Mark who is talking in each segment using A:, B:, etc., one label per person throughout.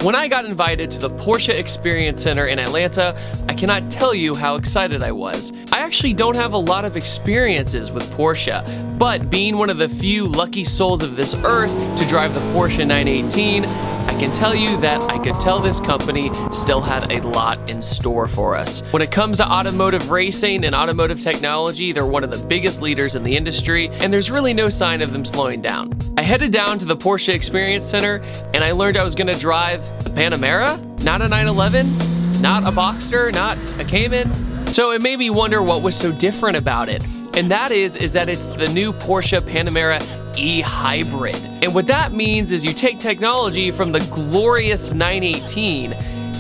A: When I got invited to the Porsche Experience Center in Atlanta, I cannot tell you how excited I was. I actually don't have a lot of experiences with Porsche, but being one of the few lucky souls of this earth to drive the Porsche 918, I can tell you that I could tell this company still had a lot in store for us. When it comes to automotive racing and automotive technology, they're one of the biggest leaders in the industry, and there's really no sign of them slowing down. I headed down to the Porsche Experience Center, and I learned I was gonna drive the Panamera, not a 911, not a Boxster, not a Cayman. So it made me wonder what was so different about it. And that is that it's the new Porsche Panamera e-hybrid. And what that means is you take technology from the glorious 918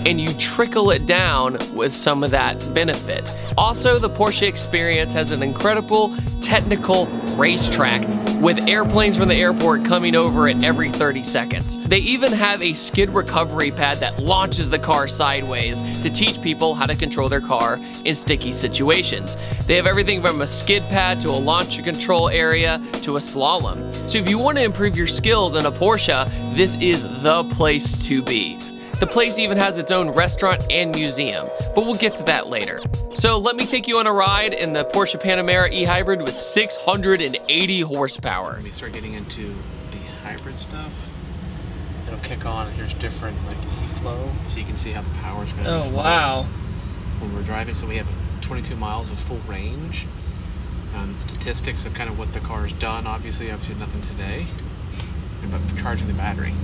A: and you trickle it down with some of that benefit. Also, the Porsche Experience has an incredible technical racetrack with airplanes from the airport coming over it every 30 seconds. They even have a skid recovery pad that launches the car sideways to teach people how to control their car in sticky situations. They have everything from a skid pad to a launch control area to a slalom. So if you want to improve your skills in a Porsche, this is the place to be. The place even has its own restaurant and museum, but we'll get to that later. So let me take you on a ride in the Porsche Panamera e-hybrid with 680 horsepower.
B: When we start getting into the hybrid stuff, it'll kick on and here's different like e-flow, so you can see how the power's going to flow.
A: Oh wow.
B: When we're driving, so we have 22 miles of full range. Statistics of kind of what the car's done, obviously nothing today, but charging the battery.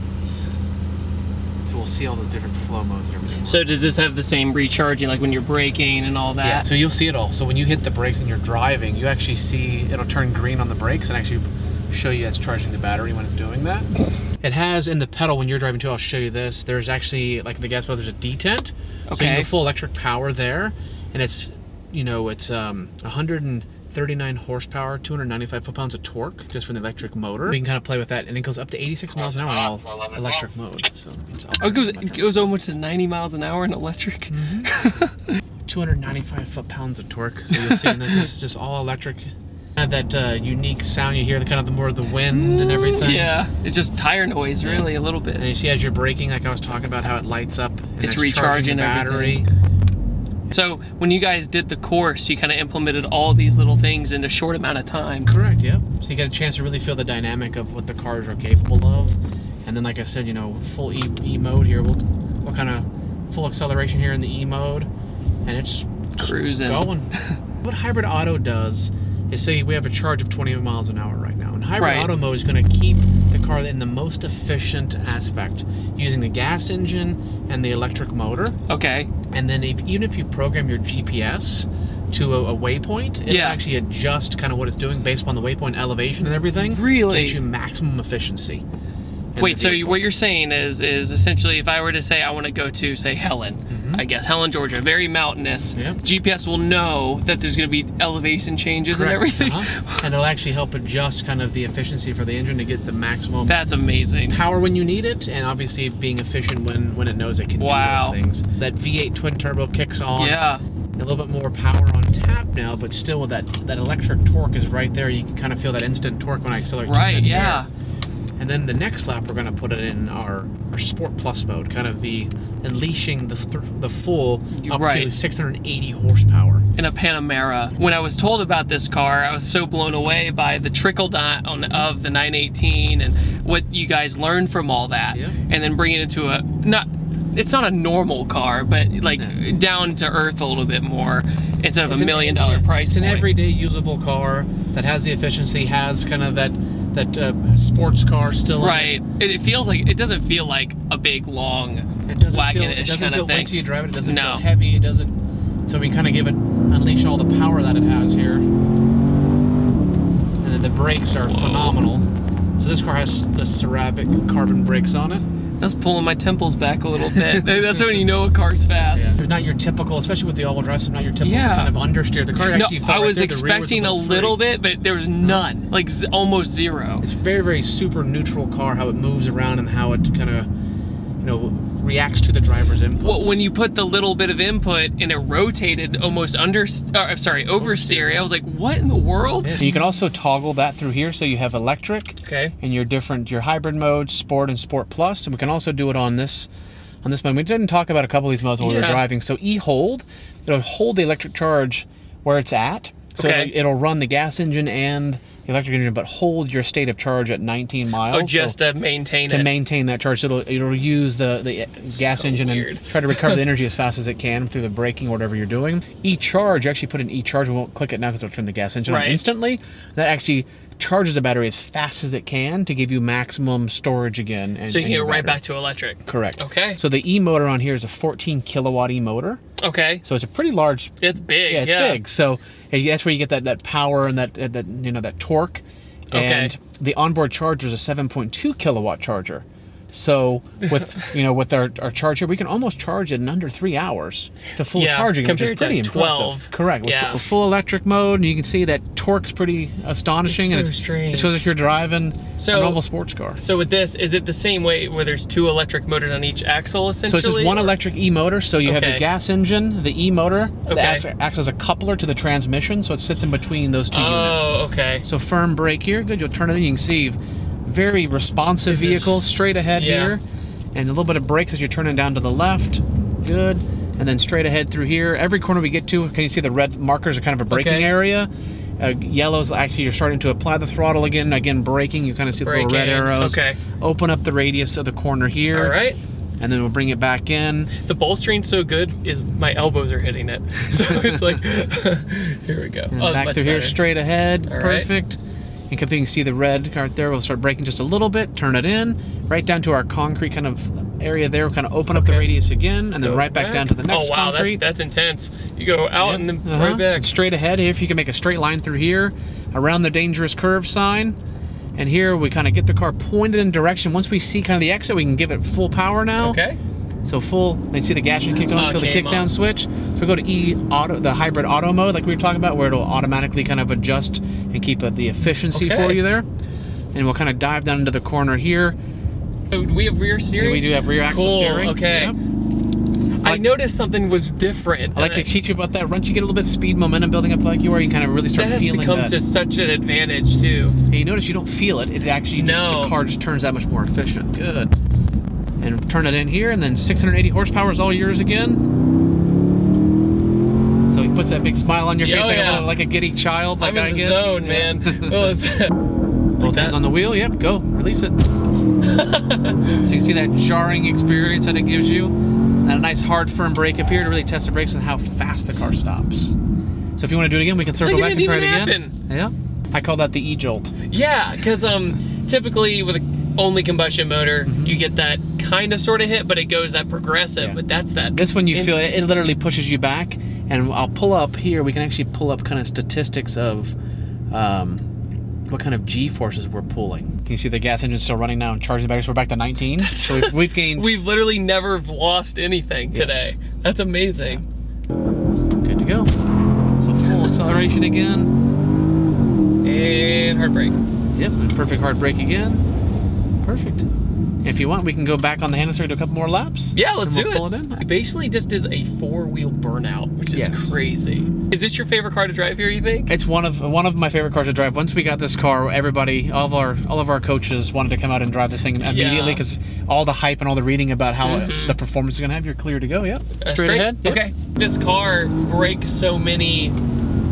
B: So we'll see all those different flow modes and everything.
A: So does this have the same recharging like when you're braking and all that?
B: Yeah, so you'll see it all. So when you hit the brakes and you're driving, you actually see it'll turn green on the brakes and actually show you it's charging the battery when it's doing that. It has in the pedal when you're driving too, I'll show you this, there's actually, like the gas pedal, there's a detent.
A: Okay.
B: So you have full electric power there, and it's, you know, it's 139 horsepower, 295 foot-pounds of torque just from the electric motor. We can kind of play with that, and it goes up to 86 miles an hour in all electric mode. So
A: it goes almost to 90 miles an hour in electric.
B: Mm-hmm. 295 foot-pounds of torque. So you'll see, and this is just all electric. Kind of that unique sound you hear, the kind of the more of the wind and everything.
A: Yeah, it's just tire noise, really, a little bit.
B: And you see as you're braking, like I was talking about, how it lights up. And
A: it's recharging
B: the battery.
A: So when you guys did the course, you kind of implemented all these little things in a short amount of time.
B: Correct, yeah. So you get a chance to really feel the dynamic of what the cars are capable of. And then, like I said, you know, full E mode here. We'll kind of full acceleration here in the E mode, and it's
A: cruising.
B: Going. What hybrid auto does is, say we have a charge of 20 miles an hour right now. And hybrid auto mode is going to keep the car in the most efficient aspect, using the gas engine and the electric motor.
A: Okay.
B: And then even if you program your GPS to a waypoint, it'll actually adjust kind of what it's doing based upon the waypoint elevation and everything.
A: Really?
B: Get you maximum efficiency.
A: Wait, so what you're saying is essentially if I were to say I want to go to, say, Helen, I guess, Helen, Georgia, very mountainous, GPS will know that there's going to be elevation changes and everything.
B: And it'll actually help adjust kind of the efficiency for the engine to get the maximum
A: That's amazing.
B: power when you need it, and obviously being efficient when it knows it can do those things. That V8 twin turbo kicks on.
A: Yeah.
B: A little bit more power on tap now, but still with that electric torque is right there. You can kind of feel that instant torque when I accelerate.
A: Right, yeah.
B: And then the next lap, we're going to put it in our Sport Plus mode, kind of the unleashing the full up to 680 horsepower.
A: In a Panamera. When I was told about this car, I was so blown away by the trickle down of the 918 and what you guys learned from all that. Yeah. And then bring it into it's not a normal car, but like down to earth a little bit more instead of $1 million price.
B: It's an everyday usable car that has the efficiency, has kind of that sports car still.
A: Right. It feels like, it doesn't feel like a big long wagon-ish kind of thing.
B: Wait till you drive it. It doesn't feel heavy. It doesn't. So we kind of unleash all the power that it has here. And then the brakes are phenomenal. So this car has the ceramic carbon brakes on it.
A: That's pulling my temples back a little bit. That's when you know a car's fast.
B: Yeah. There's not your typical, especially with the all-wheel drive system, not your typical kind of understeer. The car actually felt
A: I was expecting a little bit, but there was none, like almost zero.
B: It's very, very super neutral car, how it moves around and how it kind of, you know, reacts to the driver's inputs.
A: Well, when you put the little bit of input and it rotated almost oversteer, I was like, what in the world?
B: Yeah. You can also toggle that through here, so you have electric and your hybrid modes, Sport and Sport Plus, and we can also do it on this on this one. We didn't talk about a couple of these modes when we were driving. So E-Hold, it'll hold the electric charge where it's at. So it'll run the gas engine and the electric engine, but hold your state of charge at 19 miles.
A: Oh, just to maintain it.
B: To maintain that charge. So it'll use the gas engine and try to recover the energy as fast as it can through the braking or whatever you're doing. E-Charge, you actually put in E-Charge. We won't click it now because it'll turn the gas engine on instantly. That actually charges the battery as fast as it can to give you maximum storage again. And,
A: so you can go right back to electric.
B: Correct.
A: Okay.
B: So the E-motor on here is a 14 kilowatt E-motor.
A: Okay.
B: So it's a pretty large.
A: It's big.
B: Yeah, it's big. So that's where you get that power and that torque. And the onboard charger is a 7.2 kilowatt charger. So with with our charger, we can almost charge it in under 3 hours to full charging, which is pretty impressive. Correct. With full electric mode, and you can see that torque's pretty astonishing.
A: It's so strange.
B: It feels like you're driving a normal sports car.
A: So with this, is it the same way where there's 2 electric motors on each axle essentially?
B: So it's just one electric E-motor. So you have the gas engine, the E-motor that acts as a coupler to the transmission. So it sits in between those 2 units.
A: Oh, okay.
B: So firm brake here. Good. You'll turn it in. You can see. Very responsive vehicle, straight ahead here, and a little bit of brakes as you're turning down to the left. Good. And then straight ahead through here. Every corner we get to, can you see the red markers are kind of a braking area? Yellow's actually you're starting to apply the throttle again. Again, braking. You kind of see the little red arrows.
A: Okay.
B: Open up the radius of the corner here.
A: All right.
B: And then we'll bring it back in.
A: The bolstering's so good is my elbows are hitting it. So it's like, here we go.
B: And back through here, straight ahead.
A: All
B: perfect.
A: Right.
B: And you can see the red right there. We'll start braking just a little bit, turn it in, right down to our concrete kind of area there. We'll kind of open up the radius again, and then right back down to the next concrete.
A: That's intense. You go out and then right back.
B: And straight ahead, if you can make a straight line through here, around the dangerous curve sign. And here we kind of get the car pointed in direction. Once we see kind of the exit, we can give it full power now.
A: Okay.
B: So full, they see the gas engine kicked on, feel the kick down switch. So we go to E-Auto, the hybrid auto mode like we were talking about, where it'll automatically kind of adjust and keep the efficiency for you there. And we'll kind of dive down into the corner here.
A: So do we have rear steering?
B: Yeah, we do have rear axle steering.
A: Okay. Yep. I noticed something was different.
B: I like to teach you about that. Once you get a little bit of speed momentum building up like you are, you kind of really start feeling that.
A: That has to come to such an advantage too.
B: And you notice you don't feel it. It actually just, the car just turns that much more efficient. Good. And turn it in here, and then 680 horsepower is all yours again. So he puts that big smile on your face like a giddy child. Like
A: I'm in the zone, man.
B: Both hands on the wheel. Yep, go. Release it. So you can see that jarring experience that it gives you. And a nice hard firm brake up here to really test the brakes and how fast the car stops. So if you want to do it again, we can circle back and try it again. Yeah. I call that the E-Jolt.
A: Yeah, because typically with only combustion motor, you get that kind of sort of hit, but it goes that progressive. But that's that.
B: This one you feel it literally pushes you back. And I'll pull up here. We can actually pull up kind of statistics of what kind of G forces we're pulling. Can you see the gas engine's still running now and charging the batteries? We're back to 19. So we've gained.
A: We've literally never lost anything today. That's amazing.
B: Yeah. Good to go. So full acceleration again.
A: And hard brake.
B: Yep, and perfect hard brake again. Perfect. If you want, we can go back on the handle and do a couple more laps.
A: Yeah, let's do it.
B: Pull it in.
A: We basically just did a 4-wheel burnout, which is crazy. Is this your favorite car to drive here, you think?
B: It's one of my favorite cars to drive. Once we got this car, everybody, all of our coaches wanted to come out and drive this thing immediately because all the hype and all the reading about how the performance is going to have, you're clear to go. Yep. Straight ahead. Yep.
A: Okay. This car breaks so many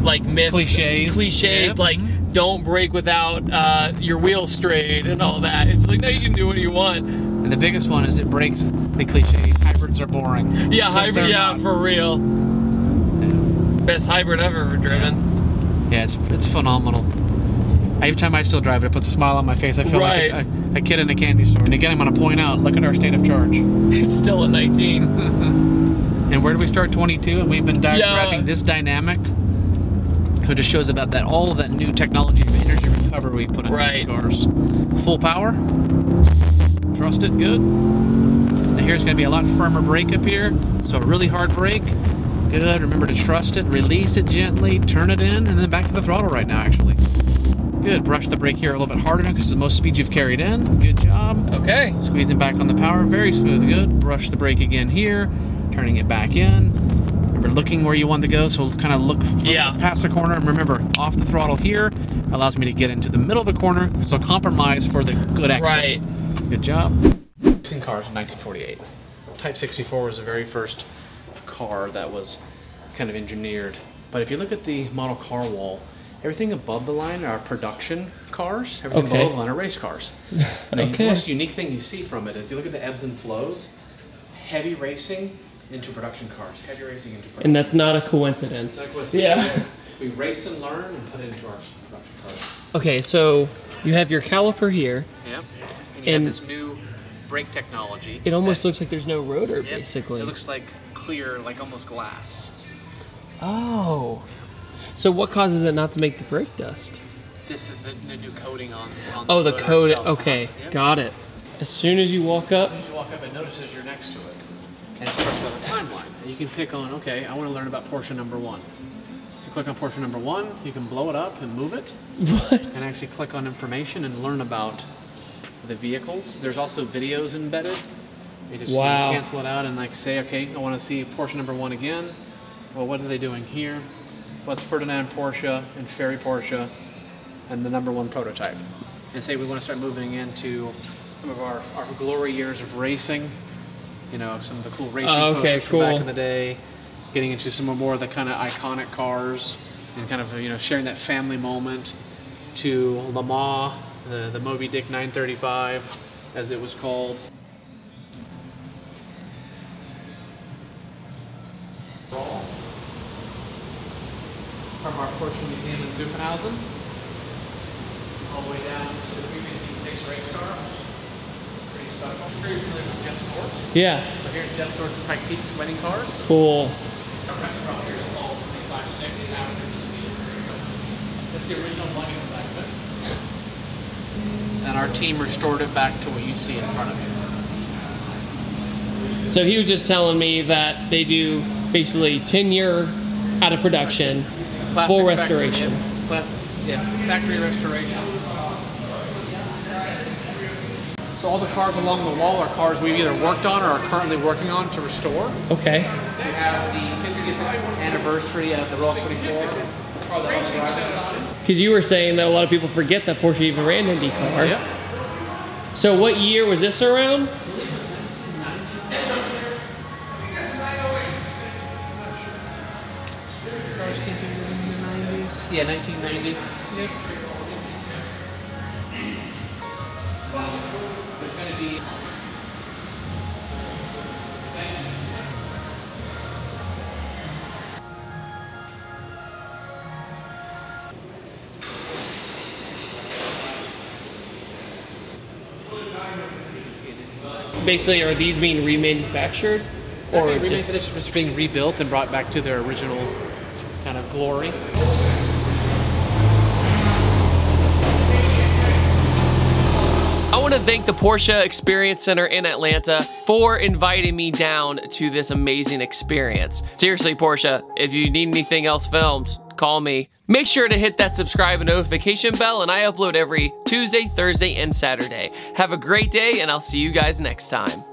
A: like myths, cliches like don't brake without your wheels straight and all that. It's like, no, you can do what you want.
B: And the biggest one is it breaks the cliche. Hybrids are boring.
A: Yeah, hybrid, for real. Yeah. Best hybrid I've ever driven.
B: Yeah, it's phenomenal. Every time I still drive it, it puts a smile on my face. I feel like a kid in a candy store. And again, I'm going to point out, look at our state of charge.
A: It's still at 19.
B: And where do we start? 22, and we've been driving this dynamic. So it just shows about that, all of that new technology of energy recovery we put in these cars. Full power. Trust it, good. Now here's going to be a lot firmer brake up here. So a really hard brake. Good, remember to trust it, release it gently, turn it in, and then back to the throttle right now, actually. Good, brush the brake here a little bit harder now because it's the most speed you've carried in. Good job.
A: Okay.
B: Squeezing back on the power, very smooth, good. Brush the brake again here, turning it back in. Remember looking where you want to go, so kind of look past the corner. Remember, off the throttle here allows me to get into the middle of the corner, so compromise for the good exit.
A: Right.
B: Good job. Racing cars in 1948. Type 64 was the very first car that was kind of engineered. But if you look at the model car wall, everything above the line are production cars. Everything below the line are race cars. And the most unique thing you see from it is you look at the ebbs and flows. Heavy racing into production cars. Heavy racing into production.
A: And that's not a coincidence.
B: Not a coincidence. Yeah. We race and learn and put it into our production cars. Okay,
A: so you have your caliper here.
B: Yep. And you have this new brake technology.
A: It almost looks like there's no rotor, basically.
B: It looks like clear, like almost glass.
A: Oh. So what causes it not to make the brake dust?
B: This is the new coating on
A: the coating. Okay, got it. As soon as you walk up,
B: it notices you're next to it. And it starts with a timeline. And you can pick on, okay, I want to learn about Porsche number 1. So click on Porsche number 1, you can blow it up and move it.
A: What?
B: And actually click on information and learn about the vehicles. There's also videos embedded. You just cancel it out and like say, okay, I want to see Porsche number 1 again. Well, what are they doing here? Well, it's Ferdinand Porsche and Ferry Porsche and the number 1 prototype. And say we want to start moving into some of our glory years of racing. You know, some of the cool racing posters from back in the day. Getting into some more of the kind of iconic cars and kind of, you know, sharing that family moment to Le Mans, the Moby Dick 935, as it was called. From our Porsche Museum in Zuffenhausen, all the way down to the 356 race car. Pretty special. I'm sure you're familiar with Jeff Sort.
A: Yeah.
B: So here's Jeff Sort's Pike Peaks winning cars.
A: Cool.
B: Our restaurant here is called 356 after this field. That's the original money back then. And our team restored it back to what you see in front of you.
A: So he was just telling me that they do basically 10-year out of production, full restoration.
B: Factory restoration. So all the cars along the wall are cars we've either worked on or are currently working on to restore.
A: Okay.
B: We have the 50th anniversary of the Ross 44.
A: Because you were saying that a lot of people forget that Porsche even ran an Indy car.
B: Yep.
A: So what year was this around?
B: Yeah, 1990. Yep. There's going to be...
A: Basically, are these being remanufactured? Or
B: just being rebuilt and brought back to their original kind of glory.
A: I want to thank the Porsche Experience Center in Atlanta for inviting me down to this amazing experience. Seriously, Porsche, if you need anything else filmed, call me. Make sure to hit that subscribe and notification bell, and I upload every Tuesday, Thursday, and Saturday. Have a great day, and I'll see you guys next time.